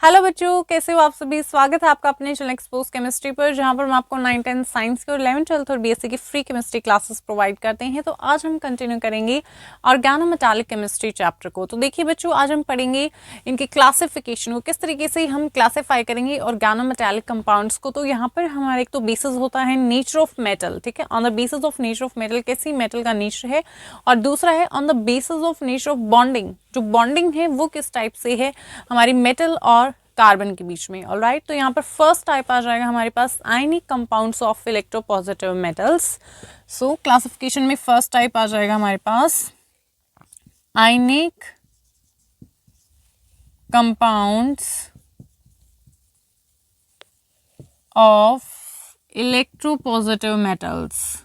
Hello बच्चों, कैसे हो आप सभी। स्वागत है आपका अपने चैनल एक्सपोज केमिस्ट्री पर, जहां पर हम आपको 9th 10th साइंस के और 11th 12th और बीएससी की फ्री केमिस्ट्री क्लासेस प्रोवाइड करते हैं। तो आज हम कंटिन्यू करेंगे ऑर्गेनोमेटालिक केमिस्ट्री चैप्टर को। तो देखिए बच्चों, आज हम पढ़ेंगे इनकी क्लासिफिकेशन को, किस तरीके से हम क्लासीफाई करेंगे ऑर्गेनोमेटालिक कंपाउंड्स को। तो यहाँ पर हमारा एक तो बेसिस होता है नेचर ऑफ मेटल, ठीक है, on the basis of nature of metal, कैसी मेटल का नेचर है, और दूसरा है on the basis of nature of bonding, जो बॉन्डिंग है वो किस टाइप से है हमारी मेटल और कार्बन के बीच में। ऑलराइट, तो यहाँ पर फर्स्ट टाइप आ जाएगा हमारे पास ionic compounds of electropositive metals. So classification में फर्स्ट टाइप आ जाएगा हमारे पास ionic compounds of electropositive metals,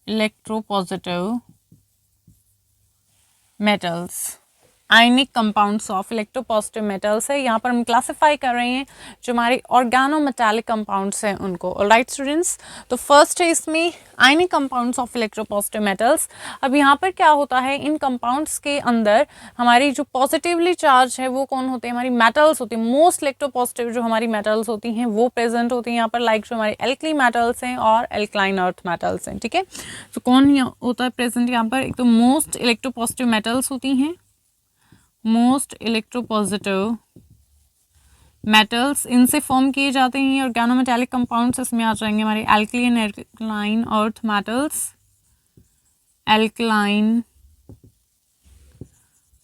electropositive metals, ionic compounds of electropositive metals है। यहाँ पर हम क्लासिफाई कर रहे हैं जो हमारे ऑर्गेनोमेटालिक कंपाउंड्स हैं उनको। ऑलराइट स्टूडेंट्स, तो फर्स्ट है इसमें आयनिक कंपाउंड्स ऑफ इलेक्ट्रोपॉजिटिव मेटल्स। अब यहाँ पर क्या होता है, इन कंपाउंड्स के अंदर हमारी जो पॉजिटिवली चार्ज है वो कौन होते हैं, हमारी मेटल्स होती हैं। मोस्ट इलेक्ट्रोपॉजिटिव जो हमारी मेटल्स होती हैं वो प्रेजेंट होती हैं यहाँ पर, लाइक जो हमारे एल्कली मेटल्स हैं और एल्कलाइन अर्थ मेटल्स हैं। ठीक है, तो कौन होता है प्रेजेंट यहाँ पर, एक तो मोस्ट इलेक्ट्रोपॉजिटिव मेटल्स होती हैं, मोस्ट इलेक्ट्रोपॉजिटिव मेटल्स, इनसे फॉर्म किए जाते हैं ऑर्गेनोमेटालिक कंपाउंड्स। इसमें आ जाएंगे हमारे alkali and alkaline earth metals, alkaline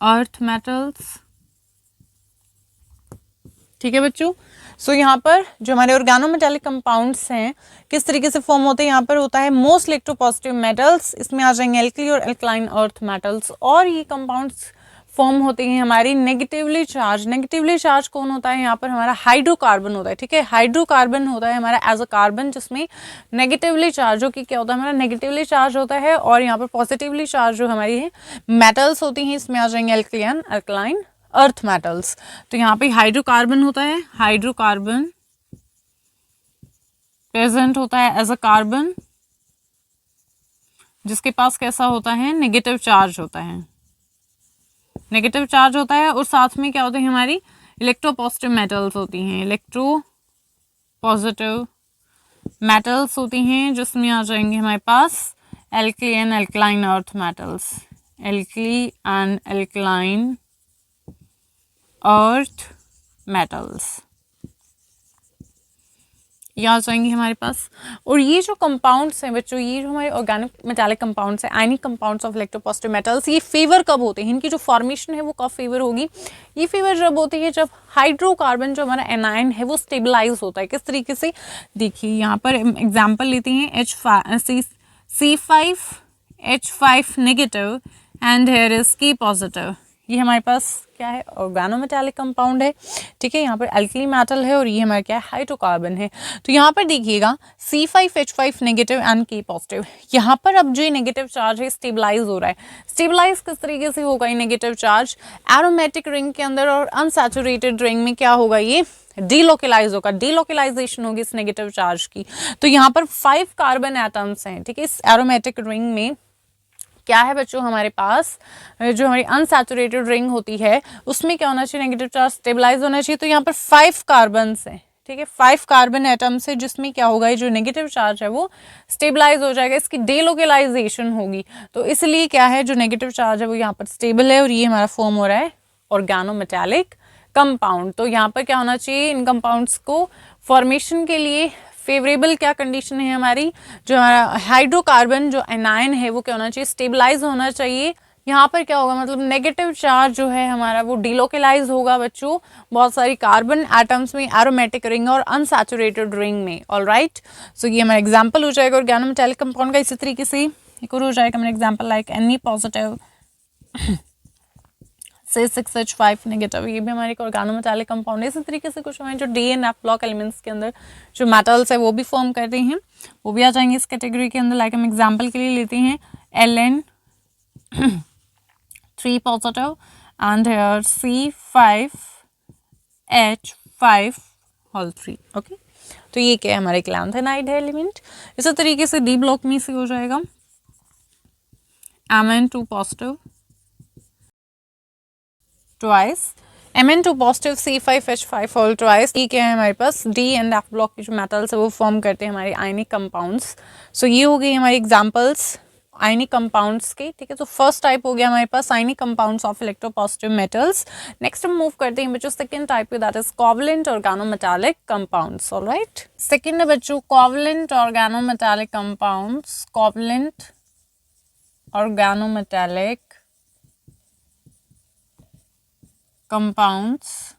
earth metals. ठीक है बच्चों, सो यहाँ पर जो हमारे ऑर्गेनोमेटालिक कंपाउंड्स हैं किस तरीके से फॉर्म होते हैं, यहाँ पर होता है मोस्ट इलेक्ट्रोपॉजिटिव मेटल्स, इसमें आ जाएंगे एल्कली और एल्कलाइन अर्थ मेटल्स। और ये कंपाउंड्स फॉर्म होते हैं हमारी नेगेटिवली चार्ज। नेगेटिवली चार्ज कौन होता है, यहाँ पर हमारा हाइड्रोकार्बन होता है। ठीक है, हाइड्रोकार्बन होता है हमारा एज अ कार्बन, जिसमें नेगेटिवली चार्ज, जो कि क्या होता है हमारा नेगेटिवली चार्ज होता है। और यहाँ पर पॉजिटिवली चार्ज जो हमारी है मेटल्स होती हैं, इसमें आ जाएंगे alkali and alkaline earth metals. तो यहाँ पे हाइड्रोकार्बन होता है, हाइड्रोकार्बन प्रेजेंट होता है एज अ कार्बन, जिसके पास कैसा होता है, नेगेटिव चार्ज होता है, नेगेटिव चार्ज होता है। और साथ में क्या होते हैं हमारी इलेक्ट्रोपॉजिटिव मेटल्स होती हैं, इलेक्ट्रोपॉजिटिव मेटल्स होती हैं, जिसमें आ जाएंगे हमारे पास alkali and alkaline earth metals, alkali and alkaline earth metals, ये आ जाएंगे हमारे पास। और ये जो कंपाउंड्स हैं बच्चों, ये जो हमारे ऑर्गेनिक मेटालिक कंपाउंड्स हैं, आयनिक कंपाउंड्स ऑफ इलेक्ट्रोपॉजिटिव मेटल्स, ये फेवर कब होते हैं, इनकी जो फॉर्मेशन है वो कब फेवर होगी, ये फेवर जब होती है जब हाइड्रोकार्बन जो हमारा एनायन है वो स्टेबलाइज होता है। किस तरीके से, देखिए यहाँ पर एग्जाम्पल लेते हैं C5H5 negative and here is K positive. ये हमारे पास क्या है, ऑर्गेनोमेटालिक कंपाउंड है। ठीक है, यहाँ पर एल्कली मेटल है और ये हमारा क्या है, हाइड्रोकार्बन है। तो यहाँ पर देखिएगा C5H5 negative and K positive, यहाँ पर अब जो ये नेगेटिव चार्ज है स्टेबलाइज हो रहा है। स्टेबलाइज किस तरीके से होगा ये नेगेटिव चार्ज, एरोमेटिक रिंग के अंदर और अनसैचुरेटेड रिंग में क्या होगा, ये डीलोकलाइज होगा, डीलोकलाइजेशन होगी इस नेगेटिव चार्ज की। तो यहाँ पर 5 कार्बन एटम्स हैं। ठीक है, इस एरोमेटिक रिंग में क्या है बच्चों, हमारे पास जो हमारी अनसैचुरेटेड रिंग होती है उसमें क्या होना चाहिए, नेगेटिव चार्ज स्टेबलाइज होना चाहिए। तो यहाँ पर 5 कार्बन हैं। ठीक है, 5 कार्बन एटम्स है, जिसमें क्या होगा, ये जो नेगेटिव चार्ज है वो स्टेबलाइज हो जाएगा, इसकी डेलोकलाइजेशन होगी। तो इसलिए क्या है, जो नेगेटिव चार्ज है वो यहाँ पर स्टेबल है और ये हमारा फॉर्म हो रहा है ऑर्गेनोमेटालिक कंपाउंड। तो यहाँ पर क्या होना चाहिए, इन कंपाउंड्स को फॉर्मेशन के लिए फेवरेबल क्या कंडीशन है हमारी, जो हमारा हाइड्रोकार्बन जो एनायन है वो क्या होना चाहिए, स्टेबलाइज होना चाहिए। यहाँ पर क्या होगा, मतलब नेगेटिव चार्ज जो है हमारा वो डिलोकलाइज होगा बच्चों बहुत सारी कार्बन एटम्स में, एरोमेटिक रिंग और अनसैचुरेटेड रिंग में। ऑलराइट, सो ये हमारा एग्जाम्पल हो जाएगा ऑर्गेनोमेटालिक कंपाउंड का। इसी तरीके से एक और हो जाएगा हमारा एग्जाम्पल लाइक Ne पॉजिटिव से 6H5 नेगेटिव, ये भी हमारे ऑर्गेनोमेटालिक कंपाउंड है। इसी तरीके से कुछ हमारे जो D and F block elements के अंदर जो मेटल्स है वो भी फॉर्म करते हैं, वो भी आ जाएंगे इस कैटेगरी के अंदर। लाइक हम एग्जांपल के लिए लेते हैं Ln3 positive and here C5H5 whole 3। Okay, तो ये क्या है, हमारे क्लैंथेनाइड है एलिमेंट। इसी तरीके से डी ब्लॉक में से हो जाएगा Mn2 positive twice Mn2 positive C5H5 hole twice. ई क्या है हमारे पास, D एंड F ब्लॉक की जो मेटल्स है वो फॉर्म करते हैं हमारे आयनिक कंपाउंड्स। सो ये हो गई हमारी एग्जांपल्स आयनिक कंपाउंड्स के, ठीक है। तो फर्स्ट टाइप हो गया हमारे पास ionic compounds of electropositive metals. Next हम मूव करते हैं बच्चों सेकंड टाइप पे, that is covalent organometallic compounds. Alright, second है बच्चों covalent organometallic compounds. Covalent organometallic compounds.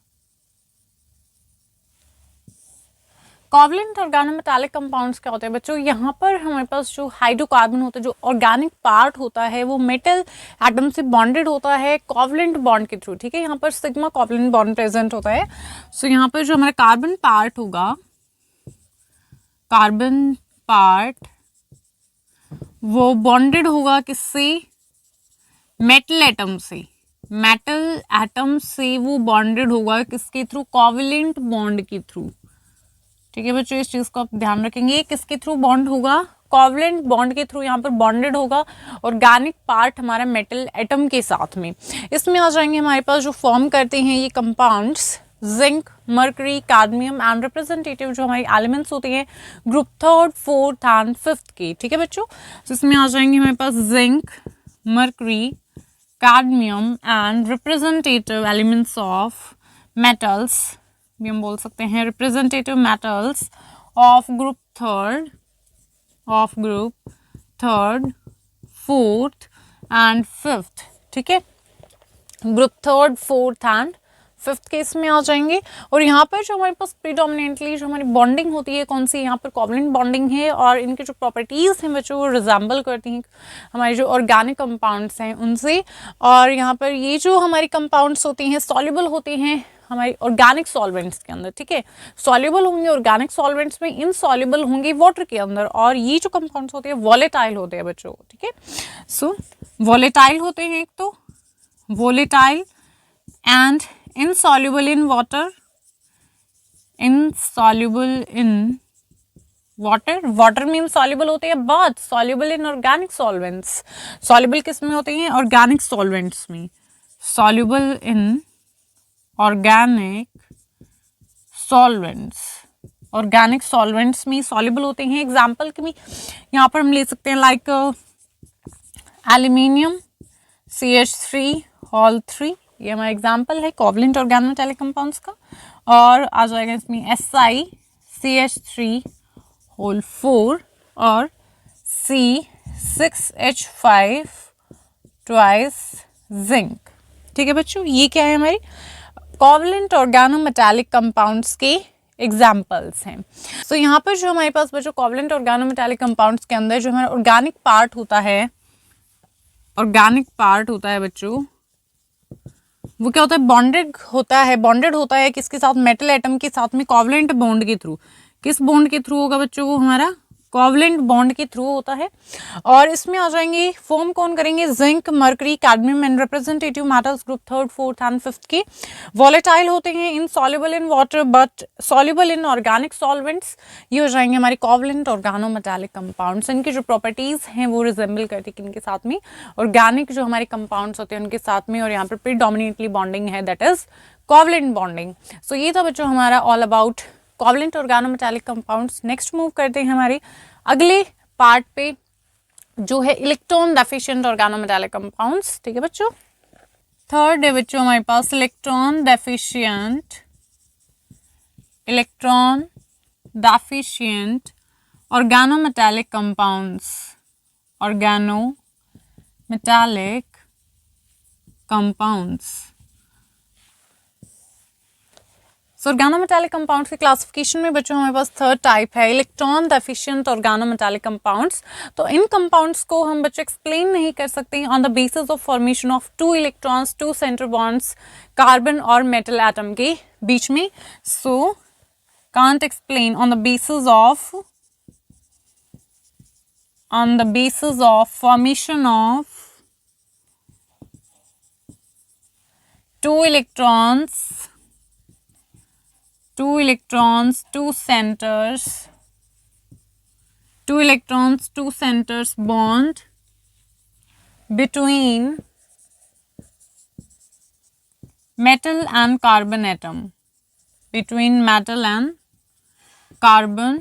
Covalent organometallic compounds क्या होते हैं बच्चों, यहाँ पर हमारे पास जो हाइड्रोकार्बन होता है, जो ऑर्गेनिक पार्ट होता है, वो मेटल एटम से बॉन्डेड होता है कोवलेंट बॉन्ड के थ्रू, ठीक है। यहाँ पर सिग्मा कोवलेंट बॉन्ड प्रेजेंट होता है। सो यहाँ पर जो हमारा कार्बन पार्ट होगा, कार्बन पार्ट वो बॉन्डेड होगा किससे, मेटल एटम से। मेटल एटम से वो बॉन्डेड होगा किसके थ्रू, कोवलेंट बॉन्ड के थ्रू, ठीक है बच्चों। इस चीज को आप ध्यान रखेंगे, किसके थ्रू बॉन्ड होगा, कोवलेंट बॉन्ड के थ्रू यहाँ पर बॉन्डेड होगा ऑर्गेनिक पार्ट हमारा मेटल एटम के साथ में। इसमें आ जाएंगे हमारे पास जो फॉर्म करते हैं ये compounds, zinc, mercury, cadmium and representative जो हमारी एलिमेंट्स होते हैं group third, fourth and fifth के, ठीक है बच्चों। तो इसमें आ जाएंगे हमारे पास zinc, mercury, cadmium and representative elements of metals भी हम बोल सकते हैं, representative metals of group third, fourth and fifth, ठीक है। Group third, fourth and fifth case में आ जाएंगे। और यहाँ पर जो हमारे पास प्रीडोमिनेंटली जो हमारी बॉन्डिंग होती है कौन सी, यहाँ पर कोवलेंट बॉन्डिंग है, और इनकी जो प्रॉपर्टीज़ हैं बच्चों वो रिजेंबल करती हैं हमारे जो ऑर्गेनिक कंपाउंड्स हैं उनसे। और यहाँ पर ये जो हमारी कंपाउंड्स होती हैं सॉल्युबल होते हैं हमारी ऑर्गेनिक सॉल्वेंट्स के अंदर, ठीक है। सॉल्युबल होंगे ऑर्गेनिक सॉल्वेंट्स में, इनसॉल्युबल होंगे वाटर के अंदर। और ये जो कंपाउंड्स होते हैं वॉलेटाइल होते हैं बच्चों, ठीक है। सो वॉलेटाइल होते हैं, एक तो volatile and insoluble in water, insoluble in water में insoluble होते हैं, but soluble in organic solvents। soluble किस में होते हैं, organic solvents में। soluble in organic solvents, organic solvents में soluble होते हैं। एग्जाम्पल के भी यहाँ पर हम ले सकते हैं लाइक एल्यूमिनियम CH3 होल 3, ये हमारा एग्जाम्पल है कोवलेंट ऑर्गेनोमेटालिक कंपाउंड्स का। और आ जाएगा इसमें SiCH3 होल 4 और C6H5 ट्वाइस जिंक, ठीक है बच्चों। ये क्या है हमारी कोवलेंट ऑर्गेनोमेटालिक कंपाउंड्स के एग्जाम्पल्स हैं। सो यहाँ पर जो हमारे पास बच्चों कोवलेंट ऑर्गेनोमेटालिक कंपाउंड्स के अंदर जो हमारा ऑर्गेनिक पार्ट होता है, ऑर्गेनिक पार्ट होता है बच्चों, वो क्या होता है, बॉन्डेड होता है किसके साथ, मेटल एटम के साथ में कोवलेंट बॉन्ड के थ्रू। किस बॉन्ड के थ्रू होगा बच्चों, वो हमारा कोवलेंट बॉन्ड के थ्रू होता है। और इसमें आ जाएंगे फॉर्म कौन करेंगे, zinc, mercury, cadmium and representative metals group third, fourth and fifth के। वॉलेटाइल होते हैं, insoluble in water but soluble in organic solvents. ये हो जाएंगे हमारे कोवलेंट ऑर्गेनोमेटालिक कंपाउंड्स। इनकी जो प्रॉपर्टीज हैं वो रिजेंबल करती है किनके साथ में, ऑर्गेनिक जो हमारे कंपाउंड्स होते हैं उनके साथ में। और यहाँ पर प्रीडोमिनेटली बॉन्डिंग है, दैट इज कोवलेंट बॉन्डिंग। सो ये था बच्चों हमारा all about covalent organometallic compounds. Next move करते हैं हमारे अगले पार्ट पे जो है इलेक्ट्रॉन डेफिशिएंट ऑर्गेनोमेटालिक कंपाउंड्स, ठीक है बच्चों। थर्ड है बच्चों हमारे पास electron deficient organometallic compounds, organometallic compounds. Organometallic compounds की क्लासिफिकेशन में बच्चों हमारे पास थर्ड टाइप है इलेक्ट्रॉन डेफिशिएंट ऑर्गेनोमेटालिक कंपाउंड्स। तो इन कंपाउंड्स को हम बच्चों एक्सप्लेन नहीं कर सकते on the basis of formation of two electrons, two centre bonds carbon और मेटल एटम के बीच में। So can't explain on the basis of formation of two electrons, two centers bond between metal and carbon atom, between metal and carbon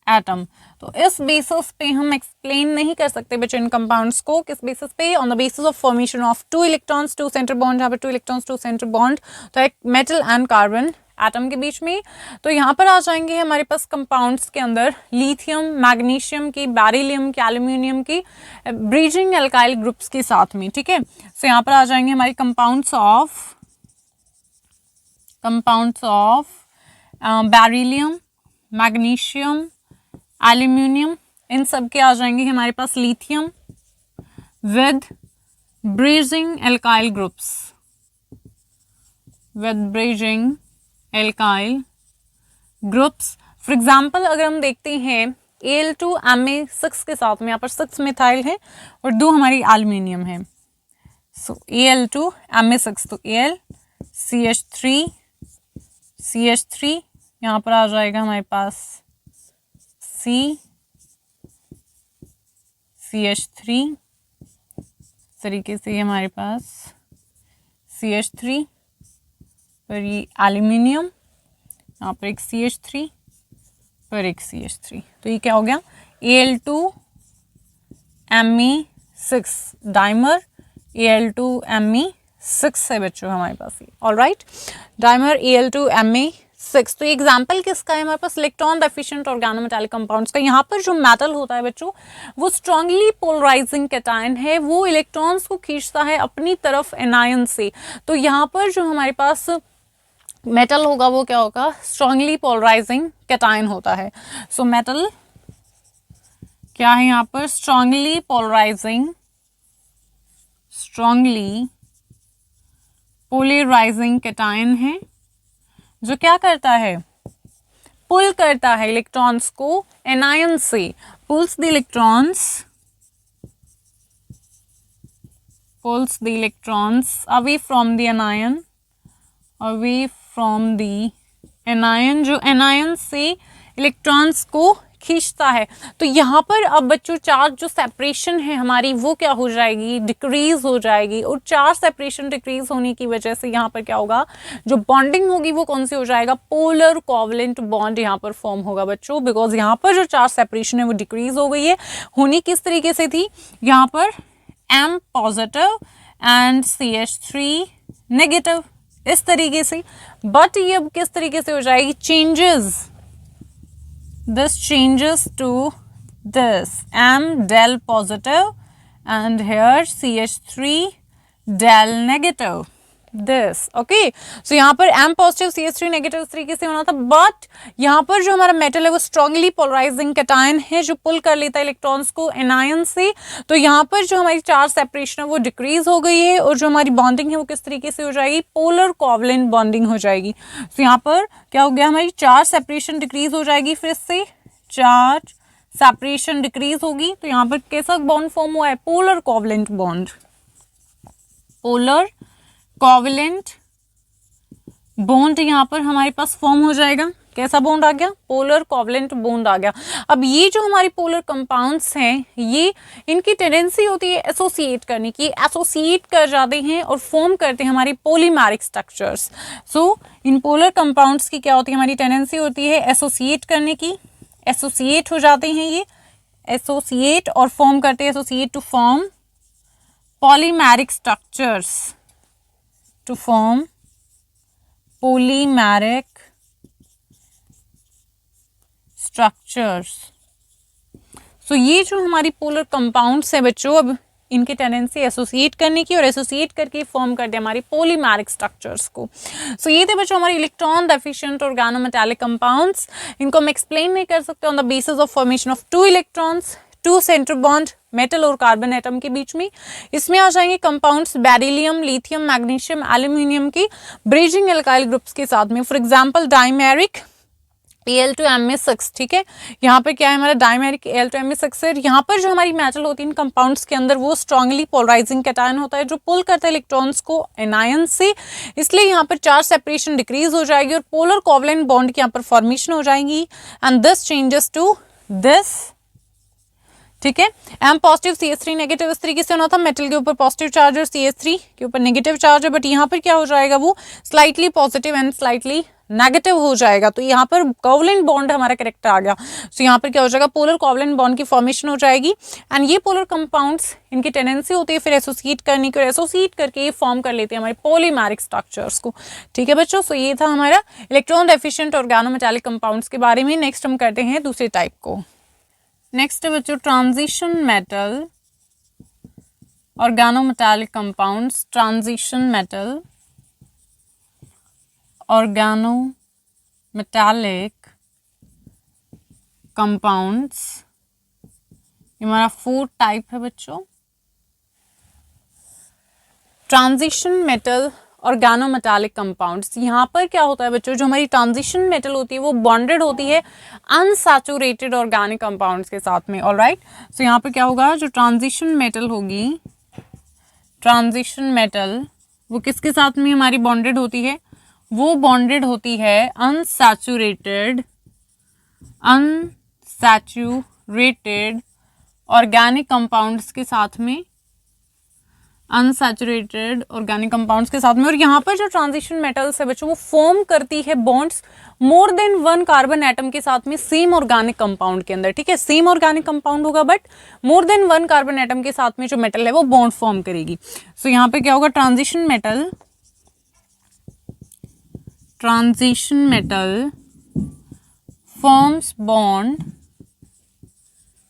atom. तो इस basis पे हम explain नहीं कर सकते बच्चों इन कंपाउंड्स को, किस बेसिस पे, on the basis of formation of 2 electrons 2 centre bond, यहाँ पे 2 इलेक्ट्रॉन्स 2 सेंटर बॉन्ड, तो एक मेटल एंड कार्बन एटम के बीच में। तो यहाँ पर आ जाएंगे हमारे पास कंपाउंड्स के अंदर लिथियम, मैग्नीशियम की, बेरिलियम की, एल्यूमिनियम की, ब्रिजिंग एल्काइल ग्रुप्स के साथ में, ठीक है। सो यहाँ पर आ जाएंगे हमारे compounds of beryllium, magnesium, aluminium, इन सब के आ जाएंगे हमारे पास lithium with bridging alkyl groups, for example अगर हम देखते हैं Al2Ma6 के साथ में, यहाँ पर 6 मिथाइल है और 2 हमारी एल्यूमिनियम है। सो Al2Ma6, तो AlCH3 यहाँ पर आ जाएगा हमारे पास CH3, तरीके से हमारे पास CH3 पर ये एल्यूमिनियम, यहाँ पर एक CH3 पर एक CH3, तो ये क्या हो गया Al2Me6 डाइमर, Al2Me6 है बच्चों हमारे पास ये, ऑलराइट, डाइमर Al2Me6। तो एग्जाम्पल किसका है हमारे पास, इलेक्ट्रॉन डेफिशिएंट ऑर्गेनोमेटालिक कंपाउंड्स का। यहाँ पर जो मेटल होता है बच्चों वो स्ट्रांगली पोलराइजिंग कैटायन है, वो इलेक्ट्रॉन्स को खींचता है अपनी तरफ एनायन से। तो यहाँ पर जो हमारे पास मेटल होगा वो क्या होगा, स्ट्रांगली पोलराइजिंग कैटायन होता है। सो मेटल क्या है यहाँ पर, स्ट्रांगली पोलराइजिंग कैटायन है, जो क्या करता है, पुल करता है इलेक्ट्रॉन्स को एनायन से, pulls the electrons away from the anion, जो एनायन से इलेक्ट्रॉन्स को खींचता है। तो यहाँ पर अब बच्चों चार्ज जो सेपरेशन है हमारी वो क्या हो जाएगी, डिक्रीज हो जाएगी, और चार्ज सेपरेशन डिक्रीज होने की वजह से यहाँ पर क्या होगा, जो बॉन्डिंग होगी वो कौन सी हो जाएगा, पोलर कोवलेंट बॉन्ड यहाँ पर फॉर्म होगा बच्चों, बिकॉज यहाँ पर जो चार्ज सेपरेशन है वो डिक्रीज हो गई है। होनी किस तरीके से थी, यहाँ पर M positive and CH3 negative, इस तरीके से, बट ये अब किस तरीके से हो जाएगी, this changes to this M del positive and here CH3 del negative, this, okay। so यहाँ पर M पॉजिटिव CH3 नेगेटिव इस तरीके से होना था, बट यहाँ पर जो हमारा मेटल है वो स्ट्रांगली पोलराइजिंग कैटायन है, जो पुल कर लेता है इलेक्ट्रॉन्स को एनायन से। तो यहाँ पर जो हमारी चार्ज सेपरेशन है वो डिक्रीज हो गई है, और जो हमारी बॉन्डिंग है वो किस तरीके से हो जाएगी, पोलर कोवलेंट बॉन्डिंग हो जाएगी। तो यहाँ पर क्या हो गया, हमारी चार्ज सेपरेशन डिक्रीज हो जाएगी, फिर से चार्ज सेपरेशन डिक्रीज होगी, तो यहाँ पर कैसा बॉन्ड फॉर्म हुआ है, polar covalent bond, polar covalent bond यहाँ पर हमारे पास फॉर्म हो जाएगा। कैसा बॉन्ड आ गया, पोलर कोवलेंट बॉन्ड आ गया। अब ये जो हमारी पोलर कंपाउंड्स हैं, ये इनकी टेंडेंसी होती है एसोसिएट करने की, एसोसिएट कर जाते हैं और फॉर्म करते हैं हमारी polymeric structures. So in polar compounds की क्या होती है, हमारी टेंडेंसी होती है एसोसिएट करने की, एसोसिएट हो जाते हैं ये, एसोसिएट और फॉर्म करते हैं, associate to form polymeric structures, to form polymeric structures। So ये जो हमारी पोलर कंपाउंड्स है बच्चों, अब इनकी टेंडेंसी एसोसिएट करने की, और एसोसिएट करके फॉर्म कर दे हमारी पॉलीमेरिक स्ट्रक्चर्स को। सो ये थे बच्चों हमारे इलेक्ट्रॉन डेफिशिएंट ऑर्गेनोमेटालिक कंपाउंड्स। इनको हम एक्सप्लेन नहीं कर सकते on the basis of formation of 2 electrons, 2 centre bond metal और कार्बन एटम के बीच में। इसमें आ जाएंगे compounds beryllium, lithium, magnesium, aluminium की ब्रिजिंग एल्काइल ग्रुप्स के साथ में, फॉर एग्जांपल डाइमेरिक Al2Ma6, ठीक है। यहाँ पर क्या है हमारा डाइमेरिक Al2Ma6 है। यहाँ पर जो हमारी मेटल होती है इन कंपाउंड्स के अंदर वो स्ट्रांगली पोलराइजिंग कैटायन होता है, जो पुल करता है इलेक्ट्रॉन्स को एनायन से, इसलिए यहाँ पर चार्ज सेपरेशन डिक्रीज हो जाएगी और पोलर कोवलेंट बॉन्ड की यहाँ पर फॉर्मेशन हो जाएगी, and this changes to this, ठीक है। एम पॉजिटिव CH3 नेगेटिव, इस तरीके से होना था, मेटल के ऊपर पॉजिटिव चार्ज और CH3 के ऊपर नेगेटिव चार्ज है, बट यहाँ पर क्या हो जाएगा, वो slightly positive and slightly negative हो जाएगा। तो यहाँ पर कोवलेंट बॉन्ड हमारा करेक्ट आ गया। तो यहाँ पर क्या हो जाएगा, पोलर कोवलेंट बॉन्ड की फॉर्मेशन हो जाएगी। एंड ये पोलर कंपाउंड्स, इनकी टेंडेंसी होती है फिर एसोसिएट करने की, और एसोसिएट करके ये फॉर्म कर लेते हैं हमारे पॉलीमेरिक स्ट्रक्चर्स को। ठीक है बच्चों, सो ये था हमारा इलेक्ट्रॉन डेफिशिएंट ऑर्गेनोमेटालिक कंपाउंड्स के बारे में। नेक्स्ट हम करते हैं दूसरे टाइप को। नेक्स्ट है बच्चों transition metal organometallic compounds. Transition metal organometallic compounds, ये हमारा 4th टाइप है बच्चों। ट्रांजिशन मेटल ऑर्गेनोमेटालिक कंपाउंड्स, यहाँ पर क्या होता है बच्चों, जो हमारी ट्रांजिशन मेटल होती है वो बॉन्डेड होती है अनसैचुरेटेड ऑर्गेनिक कंपाउंड्स के साथ में। ऑलराइट, सो यहाँ पर क्या होगा, जो ट्रांजिशन मेटल होगी, ट्रांजिशन मेटल वो किसके साथ में हमारी बॉन्डेड होती है, वो बॉन्डेड होती है अनसैचुरेटेड ऑर्गेनिक कंपाउंड्स के साथ में, अनसैचुरेटेड ऑर्गेनिक कंपाउंड्स के साथ में। और यहाँ पर जो ट्रांजिशन मेटल्स है बच्चों, वो फॉर्म करती है bonds more than 1 carbon atom के साथ में सेम ऑर्गेनिक कंपाउंड के अंदर। ठीक है, सेम ऑर्गेनिक कंपाउंड होगा but more than 1 carbon atom के साथ में जो मेटल है वो बॉन्ड फॉर्म करेगी। सो यहाँ पे क्या होगा, transition metal forms bond,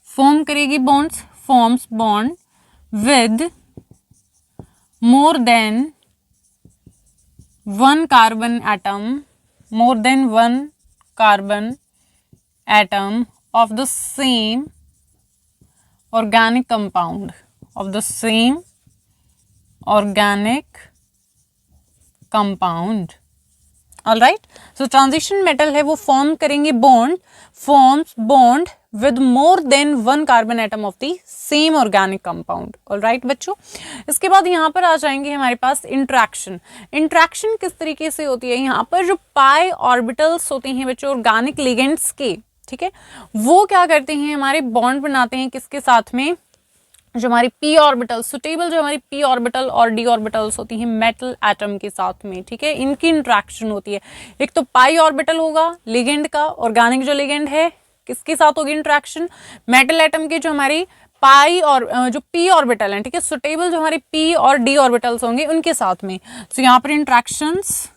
form करेगी bonds, forms bond with more than 1 carbon atom, more than 1 carbon atom of the same organic compound, of the same organic compound. All right, so transition metal है वो form करेंगे bond, forms bond with more than 1 carbon atom of the same organic compound. Alright बच्चों, इसके बाद यहाँ पर आ जाएंगे हमारे पास इंट्रैक्शन। इंट्रैक्शन किस तरीके से होती है, यहाँ पर जो पाई ऑर्बिटल्स होते हैं बच्चों ऑर्गेनिक लिगेंड्स के, ठीक है, वो क्या करते हैं, हमारे बॉन्ड बनाते हैं किसके साथ में, जो हमारी p ऑर्बिटल सुटेबल, जो हमारी p ऑर्बिटल और d ऑर्बिटल्स होती हैं मेटल एटम के साथ में। ठीक है, इनकी इंट्रैक्शन होती है, एक तो पाई ऑर्बिटल होगा लिगेंड का, ऑर्गेनिक जो लिगेंड है किसके साथ होगी इंट्रैक्शन, मेटल एटम के जो हमारी पाई और जो p ऑर्बिटल हैं, ठीक है, सुटेबल जो हमारी p और d ऑर्बिटल्स होंगे उनके साथ में। तो यहाँ पर इंट्रैक्शंस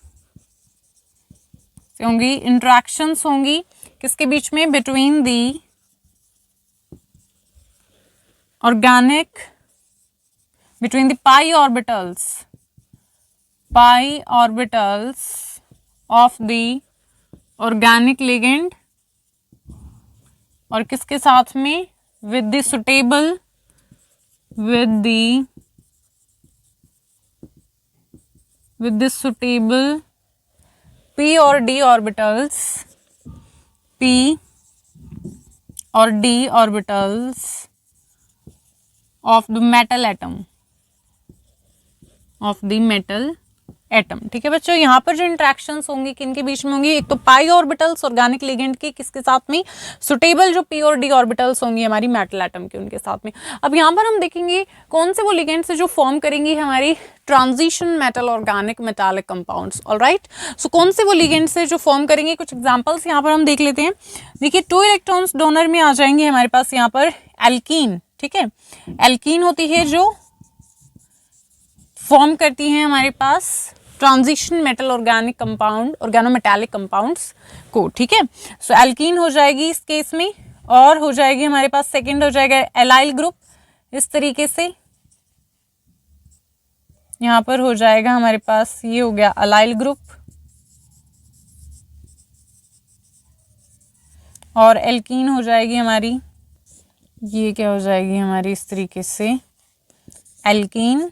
होंगी किसके बीच में, between the organic, between the pi orbitals of the organic ligand, और किसके साथ में, विद द सुटेबल p और d orbitals, of the metal atom. ठीक है बच्चों, यहाँ पर जो इंट्रैक्शंस होंगी किनके बीच में होंगी, एक तो पाई ऑर्बिटल्स ऑर्गेनिक लिगेंड के किसके साथ में, सुटेबल जो p और d ऑर्बिटल्स होंगी हमारी मेटल एटम के उनके साथ में। अब यहाँ पर हम देखेंगे कौन से वो लिगेंड्स है जो फॉर्म करेंगी हमारी transition metal organic metallic compounds. Alright, so कौन से वो लिगेंड्स है जो फॉर्म करेंगे, कुछ एग्जांपल्स यहाँ पर हम देख लेते हैं। देखिए 2 इलेक्ट्रॉन्स डोनर में आ जाएंगे हमारे पास यहाँ पर एल्कीन। ठीक है, एल्कीन होती है जो फॉर्म करती है हमारे पास transition metal organic compound, organometallic compounds को। ठीक है, सो एल्कीन हो जाएगी इस केस में, और हो जाएगी हमारे पास सेकंड हो जाएगा एलाइल ग्रुप, इस तरीके से यहाँ पर हो जाएगा हमारे पास, ये हो गया अलाइल ग्रुप, और एल्कीन हो जाएगी हमारी, ये क्या हो जाएगी हमारी इस तरीके से एल्कीन,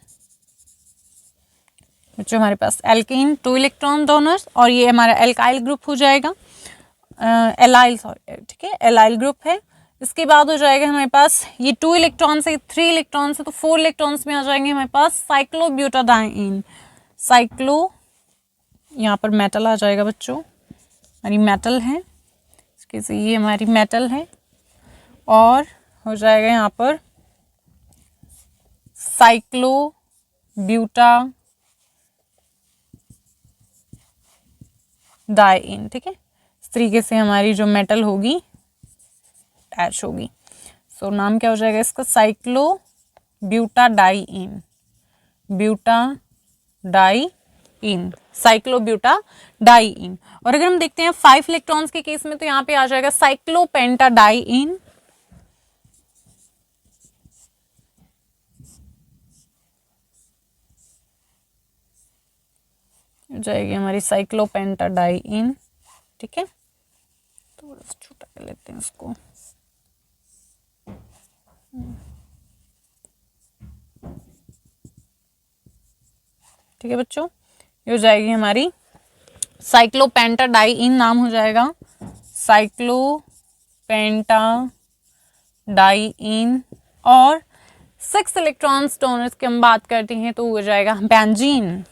जो हमारे पास एल्कीन 2 इलेक्ट्रॉन डोनर्स, और ये हमारा एल्काइल ग्रुप हो जाएगा, एलाइल सॉरी, ठीक है, एलाइल ग्रुप है। इसके बाद हो जाएगा हमारे पास ये 2 इलेक्ट्रॉन से 3 इलेक्ट्रॉन से, तो 4 इलेक्ट्रॉन्स में आ जाएंगे हमारे पास साइक्लोब्यूटाडाइन, यहाँ पर मेटल आ जाएगा बच्चों, हमारी मेटल है, इसके से ये हमारी मेटल है, और हो जाएगा यहाँ पर साइक्लोब्यूटाडाइईन, ठीक है। इस तरीके से हमारी जो मेटल होगी अटैच होगी। सो नाम क्या हो जाएगा इसका, साइक्लोब्यूटाडाइईन, ब्यूटाडाइईन, साइक्लोब्यूटाडाइईन। और अगर हम देखते हैं 5 इलेक्ट्रॉन्स के केस में तो यहाँ पे आ जाएगा साइक्लोपेंटाडाइईन, हो जाएगी हमारी साइक्लोपेंटाडाइईन, ठीक है। थोड़ा सा छोटा कर लेते हैं इसको। ठीक है बच्चों, ये हो जाएगी हमारी साइक्लोपेंटाडाइईन, नाम हो जाएगा साइक्लोपेंटाडाइईन। और 6 इलेक्ट्रॉन्स डोनर्स की हम बात करते हैं तो हो जाएगा बेंजीन,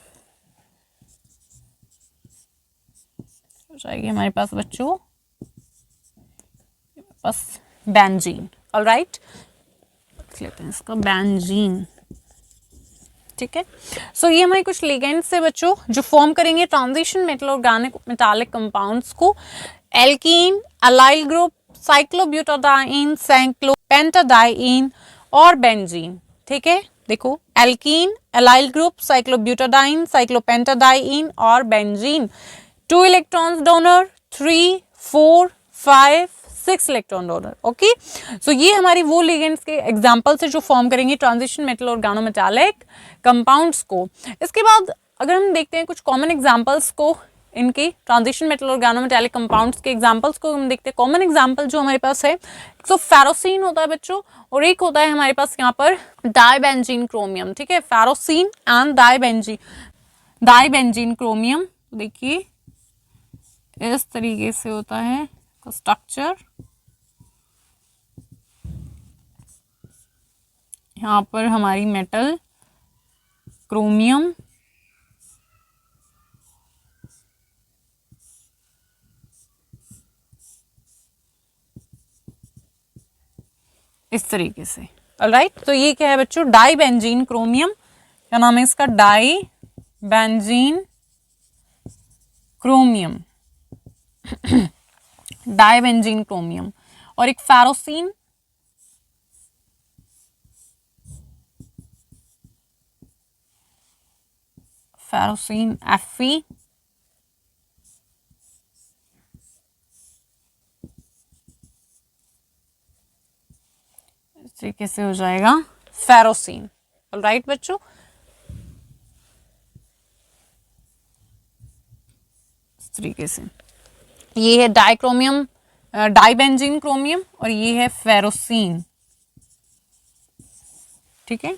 हो जाएगी हमारे पास बच्चों बस बेंजीन। ऑलराइट, लेते हैं इसका बेंजीन, ठीक है। सो ये हमारे कुछ लिगेंड्स है बच्चों जो फॉर्म करेंगे transition metal organic metallic compounds को। Alkene, allyl group, cyclobutadiene, cyclopentadiene और बेंजीन, ठीक है। देखो alkene, allyl group, cyclobutadiene, cyclopentadiene और benzene. 2 electrons donor, 3, 4, 5, 6 electron donor. Okay, so ये हमारी वो लिगेंड्स के एग्जांपल्स है जो फॉर्म करेंगे ट्रांजिशन मेटल ऑर्गेनोमेटालिक कंपाउंड्स को। इसके बाद अगर हम देखते हैं कुछ कॉमन एग्जांपल्स को, इनके ट्रांजिशन मेटल ऑर्गेनोमेटालिक कंपाउंड्स के एग्जांपल्स को हम देखते हैं। कॉमन एग्जांपल जो हमारे पास है, एक तो फेरोसिन होता है बच्चों, और एक होता है हमारे पास यहाँ पर डाइबेंजीन क्रोमियम, ठीक है। फेरोसिन एंड डाइबेंजीन क्रोमियम, देखिए इस तरीके से होता है स्ट्रक्चर। यहाँ पर हमारी मेटल क्रोमियम, इस तरीके से। ऑलराइट, तो ये क्या है बच्चों, डाइबेंजीन क्रोमियम, क्या नाम है इसका, डाइबेंजीन क्रोमियम, डाइबेंजीन क्रोमियम। और एक फेरोसिन, फेरोसिन Fe, इस तरीके से हो जाएगा फेरोसिन। ऑलराइट बच्चों, इस तरीके से ये है डाइक्रोमियम, डाइबेंजीन क्रोमियम, और ये है फेरोसिन, ठीक है।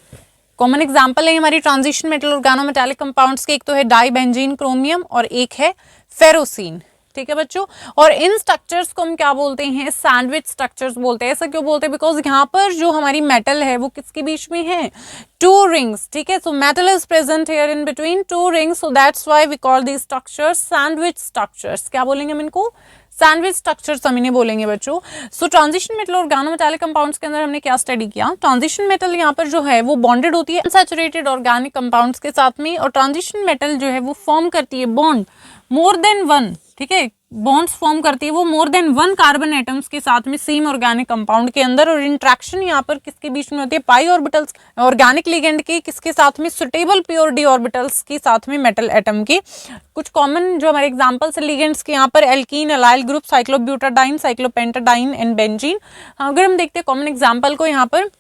कॉमन एग्जांपल है हमारी ट्रांजिशन मेटल ऑर्गेनोमेटालिक कंपाउंड्स के, एक तो है डाइबेंजीन क्रोमियम और एक है फेरोसिन, ठीक है बच्चों। और इन स्ट्रक्चर्स को हम क्या बोलते हैं, सैंडविच स्ट्रक्चर्स बोलते हैं। ऐसा क्यों बोलते हैं, बिकॉज यहाँ पर जो हमारी मेटल है वो किसके बीच में है, 2 रिंग्स, ठीक है। So metal is present here in between 2 rings, so that's why we call these structures sandwich structures. क्या बोलेंगे हम इनको, सैंडविच स्ट्रक्चर्स हम इन्हें बोलेंगे बच्चों। सो ट्रांजिशन मेटल ऑर्गेनोमेटालिक कंपाउंड्स के अंदर हमने क्या स्टडी किया, ट्रांजिशन मेटल यहाँ पर जो है वो बॉन्डेड होती है अनसैचुरेटेड ऑर्गेनिक कंपाउंड्स के साथ में, और ट्रांजिशन मेटल जो है वो फॉर्म करती है बॉन्ड मोर देन 1, ठीक है। बॉन्ड्स फॉर्म करती है वो मोर देन 1 कार्बन एटम्स के साथ में सेम ऑर्गेनिक कंपाउंड के अंदर। और इंट्रैक्शन यहाँ पर किसके बीच में होती है, पाई ऑर्बिटल्स ऑर्गेनिक लिगेंड के किसके साथ में, सुटेबल प्योर डी ऑर्बिटल्स के साथ में मेटल एटम के। कुछ कॉमन जो हमारे एग्जांपल्स है लिगेंड्स के यहाँ पर, alkene, allyl group, cyclobutadiene, cyclopentadiene and benzene. अगर हम देखते हैं कॉमन एग्जाम्पल को यहाँ पर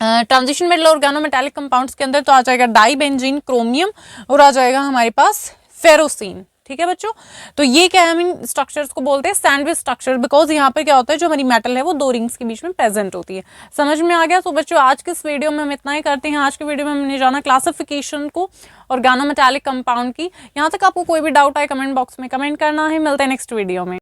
ट्रांजिशन मेटल ऑर्गेनोमेटालिक कंपाउंड्स के अंदर, तो आ जाएगा डाइबेंजीन क्रोमियम और आ जाएगा हमारे पास फेरोसिन, ठीक है बच्चों। तो ये क्या है, हम इन स्ट्रक्चर्स को बोलते हैं सैंडविच स्ट्रक्चर, बिकॉज यहाँ पर क्या होता है, जो हमारी मेटल है वो 2 रिंग्स के बीच में प्रेजेंट होती है। समझ में आ गया। तो बच्चों आज के इस वीडियो में हम इतना ही करते हैं। आज के वीडियो में हमने जाना क्लासिफिकेशन को ऑर्गेनोमेटालिक कंपाउंड की। यहाँ तक आपको कोई भी डाउट आए कमेंट बॉक्स में कमेंट करना है। मिलते हैं नेक्स्ट वीडियो में।